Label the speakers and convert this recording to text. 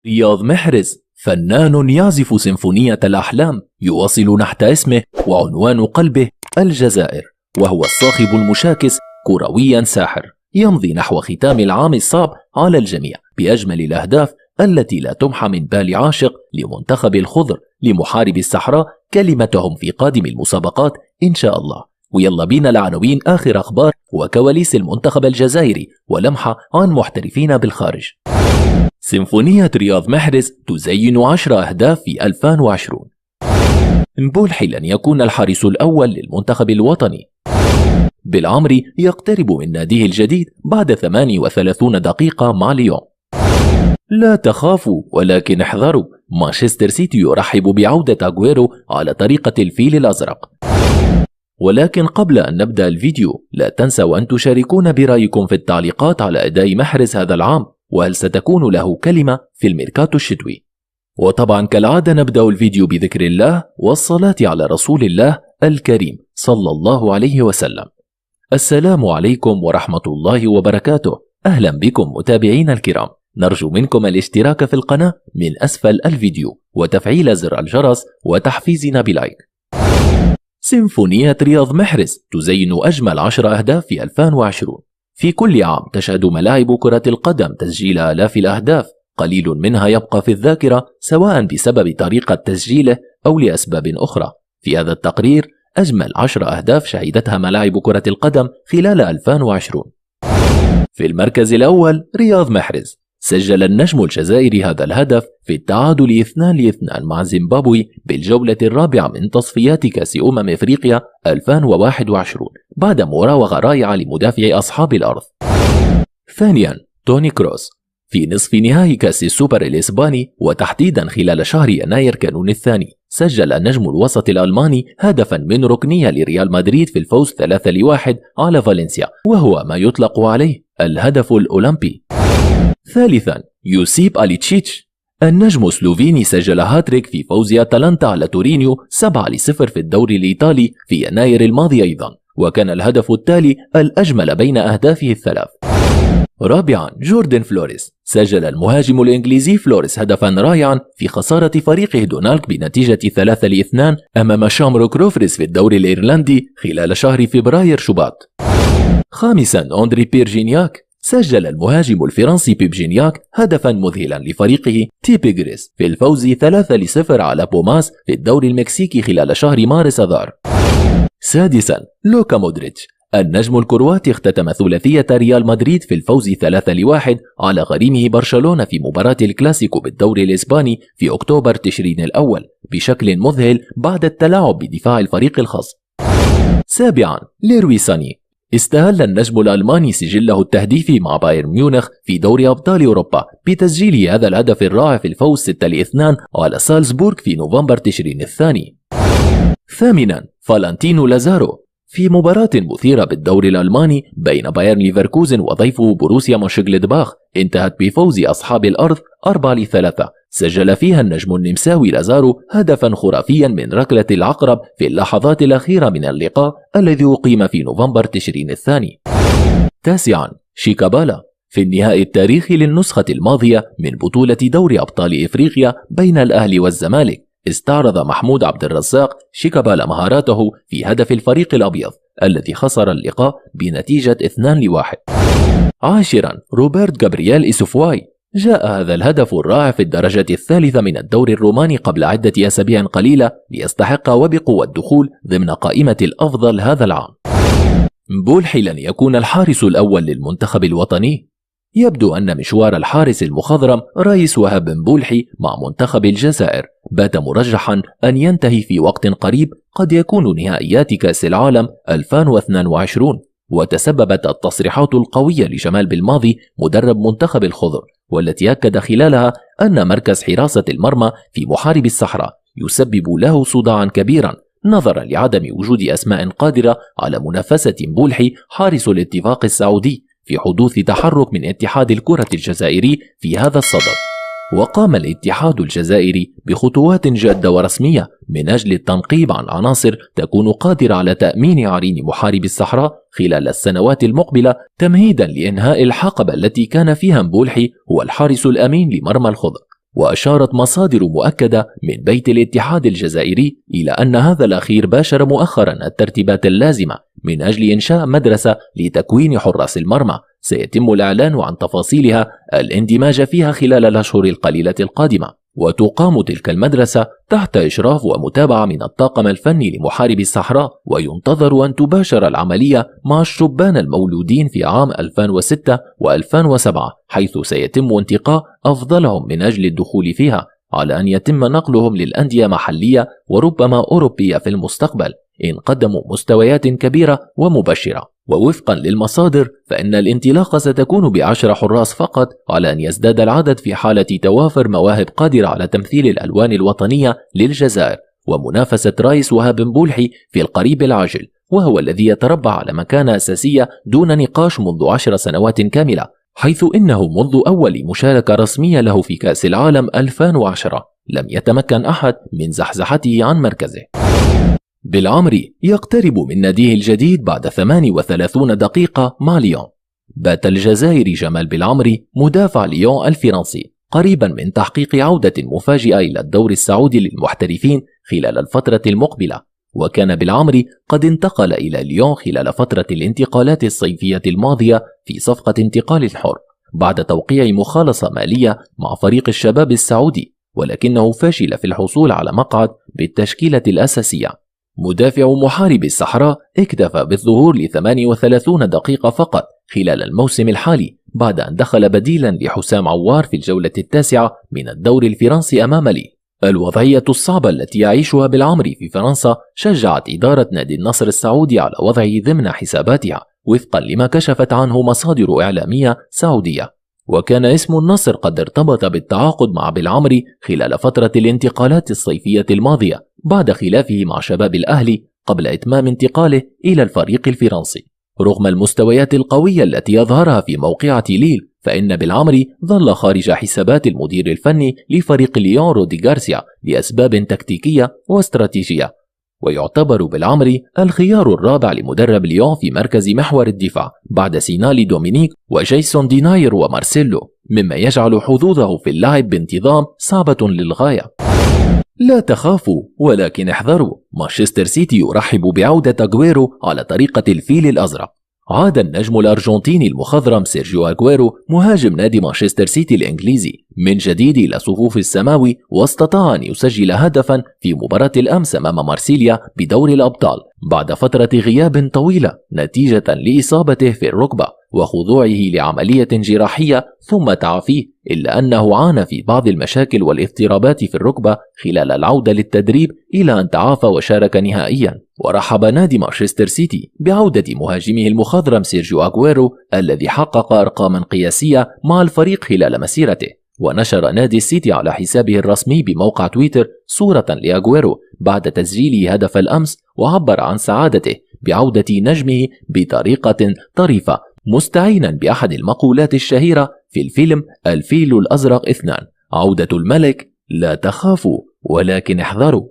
Speaker 1: رياض محرز فنان يعزف سيمفونية الأحلام يواصل نحت اسمه وعنوان قلبه الجزائر، وهو الصاخب المشاكس كرويا ساحر يمضي نحو ختام العام الصعب على الجميع بأجمل الأهداف التي لا تمحى من بال عاشق لمنتخب الخضر لمحارب الصحراء كلمتهم في قادم المسابقات إن شاء الله. ويلا بينا لعناوين آخر أخبار وكواليس المنتخب الجزائري ولمحة عن محترفين بالخارج. سيمفونية رياض محرز تزين 10 أهداف في 2020. مبولحي لن يكون الحارس الأول للمنتخب الوطني. بالعمري يقترب من ناديه الجديد بعد 38 دقيقة مع ليون. لا تخافوا ولكن احذروا، مانشستر سيتي يرحب بعودة أغويرو على طريقة الفيل الأزرق. ولكن قبل أن نبدأ الفيديو لا تنسوا أن تشاركونا برأيكم في التعليقات على أداء محرز هذا العام، وهل ستكون له كلمة في الميركاتو الشتوي. وطبعا كالعادة نبدأ الفيديو بذكر الله والصلاة على رسول الله الكريم صلى الله عليه وسلم. السلام عليكم ورحمة الله وبركاته. أهلا بكم متابعين الكرام، نرجو منكم الاشتراك في القناة من أسفل الفيديو وتفعيل زر الجرس وتحفيزنا بلايك. سيمفونية رياض محرز تزين أجمل 10 أهداف في 2020. في كل عام تشهد ملاعب كرة القدم تسجيل آلاف الأهداف، قليل منها يبقى في الذاكرة سواء بسبب طريقة تسجيله أو لأسباب أخرى. في هذا التقرير أجمل 10 أهداف شهدتها ملاعب كرة القدم خلال 2020. في المركز الأول رياض محرز، سجل النجم الجزائري هذا الهدف في التعادل 2-2 مع زيمبابوي بالجولة الرابعة من تصفيات كأس إفريقيا 2021 بعد مراوغة رائعة لمدافع أصحاب الأرض. ثانيا توني كروس، في نصف نهائي كأس السوبر الإسباني وتحديدا خلال شهر يناير كانون الثاني، سجل النجم الوسط الألماني هدفا من ركنية لريال مدريد في الفوز 3-1 على فالنسيا، وهو ما يطلق عليه الهدف الأولمبي. ثالثا يوسيب أليتشيتش، النجم السلوفيني سجل هاتريك في فوز أتلانتا على تورينيو 7-0 في الدوري الإيطالي في يناير الماضي أيضا، وكان الهدف التالي الأجمل بين أهدافه الثلاث. رابعا جوردن فلوريس، سجل المهاجم الإنجليزي فلوريس هدفا رائعا في خسارة فريقه دونالك بنتيجة 3-2 أمام شامروك روفرز في الدوري الإيرلندي خلال شهر فبراير شباط. خامسا أندري بيرجينياك، سجل المهاجم الفرنسي بيبجينياك هدفا مذهلا لفريقه تيبيغريس في الفوز 3-0 على بوماس في الدوري المكسيكي خلال شهر مارس أذار. سادسا لوكا مودريتش، النجم الكرواتي اختتم ثلاثية ريال مدريد في الفوز 3-1 على غريمه برشلونة في مباراة الكلاسيكو بالدوري الإسباني في أكتوبر تشرين الأول بشكل مذهل بعد التلاعب بدفاع الفريق الخاص. سابعا ليروي ساني، استهل النجم الألماني سجله التهديفي مع بايرن ميونخ في دوري أبطال أوروبا بتسجيل هذا الهدف الرائع في الفوز 6-2 على سالزبورغ في نوفمبر تشرين الثاني. ثامنا فالنتينو لازارو، في مباراة مثيرة بالدوري الألماني بين بايرن ليفركوزن وضيفه بروسيا مونشنغلادباخ انتهت بفوز أصحاب الأرض 4-3، سجل فيها النجم النمساوي لازارو هدفا خرافيا من ركلة العقرب في اللحظات الأخيرة من اللقاء الذي أقيم في نوفمبر تشرين الثاني. تاسعا شيكابالا، في النهائي التاريخي للنسخة الماضية من بطولة دوري أبطال إفريقيا بين الأهلي والزمالك، استعرض محمود عبد الرزاق شيكابالا مهاراته في هدف الفريق الأبيض الذي خسر اللقاء بنتيجة 2-1. عاشرا روبرت جابرييل إسوفواي، جاء هذا الهدف الرائع في الدرجة الثالثة من الدوري الروماني قبل عدة أسابيع قليلة ليستحق وبقوة الدخول ضمن قائمة الأفضل هذا العام. مبولحي لن يكون الحارس الأول للمنتخب الوطني. يبدو أن مشوار الحارس المخضرم رئيس وهاب مبولحي مع منتخب الجزائر بات مرجحا أن ينتهي في وقت قريب، قد يكون نهائيات كأس العالم 2022. وتسببت التصريحات القوية لجمال بالماضي مدرب منتخب الخضر، والتي أكد خلالها أن مركز حراسة المرمى في محارب الصحراء يسبب له صداعا كبيرا نظرا لعدم وجود أسماء قادرة على منافسة مبولحي حارس الاتفاق السعودي في حدوث تحرك من اتحاد الكرة الجزائري في هذا الصدد. وقام الاتحاد الجزائري بخطوات جادة ورسمية من أجل التنقيب عن عناصر تكون قادرة على تأمين عرين محارب الصحراء خلال السنوات المقبلة، تمهيدا لإنهاء الحقبة التي كان فيها مبولحي هو الحارس الأمين لمرمى الخضر. وأشارت مصادر مؤكدة من بيت الاتحاد الجزائري إلى أن هذا الأخير باشر مؤخرا الترتيبات اللازمة من أجل إنشاء مدرسة لتكوين حراس المرمى سيتم الإعلان عن تفاصيلها الاندماج فيها خلال الأشهر القليلة القادمة. وتقام تلك المدرسة تحت إشراف ومتابعة من الطاقم الفني لمحاربي الصحراء، وينتظر أن تباشر العملية مع الشبان المولودين في عام 2006 و2007، حيث سيتم انتقاء أفضلهم من أجل الدخول فيها، على أن يتم نقلهم للأندية محلية وربما أوروبية في المستقبل إن قدموا مستويات كبيرة ومبشرة. ووفقا للمصادر فإن الانطلاقة ستكون ب10 حراس فقط، على أن يزداد العدد في حالة توافر مواهب قادرة على تمثيل الألوان الوطنية للجزائر ومنافسة رايس وهاب بولحي في القريب العاجل، وهو الذي يتربع على مكانة أساسية دون نقاش منذ 10 سنوات كاملة، حيث إنه منذ أول مشاركة رسمية له في كأس العالم 2010 لم يتمكن أحد من زحزحته عن مركزه. بالعمري يقترب من ناديه الجديد بعد 38 دقيقة مع ليون. بات الجزائري جمال بالعمري مدافع ليون الفرنسي قريبا من تحقيق عودة مفاجئة إلى الدوري السعودي للمحترفين خلال الفترة المقبلة، وكان بالعمري قد انتقل إلى ليون خلال فترة الانتقالات الصيفية الماضية في صفقة انتقال حر بعد توقيع مخالصة مالية مع فريق الشباب السعودي، ولكنه فاشل في الحصول على مقعد بالتشكيلة الأساسية. مدافع محاربي الصحراء اكتفى بالظهور ل38 دقيقة فقط خلال الموسم الحالي بعد أن دخل بديلا لحسام عوار في الجولة التاسعة من الدوري الفرنسي أمام لي. الوضعية الصعبة التي يعيشها بالعمري في فرنسا شجعت إدارة نادي النصر السعودي على وضعه ضمن حساباتها وفقا لما كشفت عنه مصادر إعلامية سعودية. وكان اسم النصر قد ارتبط بالتعاقد مع بالعمري خلال فترة الانتقالات الصيفية الماضية بعد خلافه مع شباب الأهلي قبل إتمام انتقاله إلى الفريق الفرنسي. رغم المستويات القوية التي يظهرها في موقعة ليل، فإن بالعمري ظل خارج حسابات المدير الفني لفريق ليون رودي غارسيا لأسباب تكتيكية واستراتيجية، ويعتبر بالعمري الخيار الرابع لمدرب ليون في مركز محور الدفاع بعد سينالي دومينيك وجيسون ديناير ومارسيلو، مما يجعل حظوظه في اللعب بانتظام صعبة للغاية. لا تخافوا ولكن احذروا، مانشستر سيتي يرحب بعودة أغويرو على طريقة الفيل الأزرق. عاد النجم الأرجنتيني المخضرم سيرجيو أغويرو مهاجم نادي مانشستر سيتي الإنجليزي من جديد إلى صفوف السماوي، واستطاع أن يسجل هدفا في مباراة الأمس أمام مارسيليا بدور الأبطال بعد فترة غياب طويلة نتيجة لإصابته في الركبة وخضوعه لعملية جراحية ثم تعافيه، إلا أنه عانى في بعض المشاكل والاضطرابات في الركبة خلال العودة للتدريب إلى أن تعافى وشارك نهائيا. ورحب نادي مانشستر سيتي بعودة مهاجمه المخضرم سيرجيو أغويرو الذي حقق أرقاما قياسية مع الفريق خلال مسيرته. ونشر نادي السيتي على حسابه الرسمي بموقع تويتر صورة لأغويرو بعد تسجيله هدف الأمس، وعبر عن سعادته بعودة نجمه بطريقة طريفة، مستعينا بأحد المقولات الشهيرة في الفيلم الفيل الأزرق 2: عودة الملك، لا تخافوا ولكن احذروا.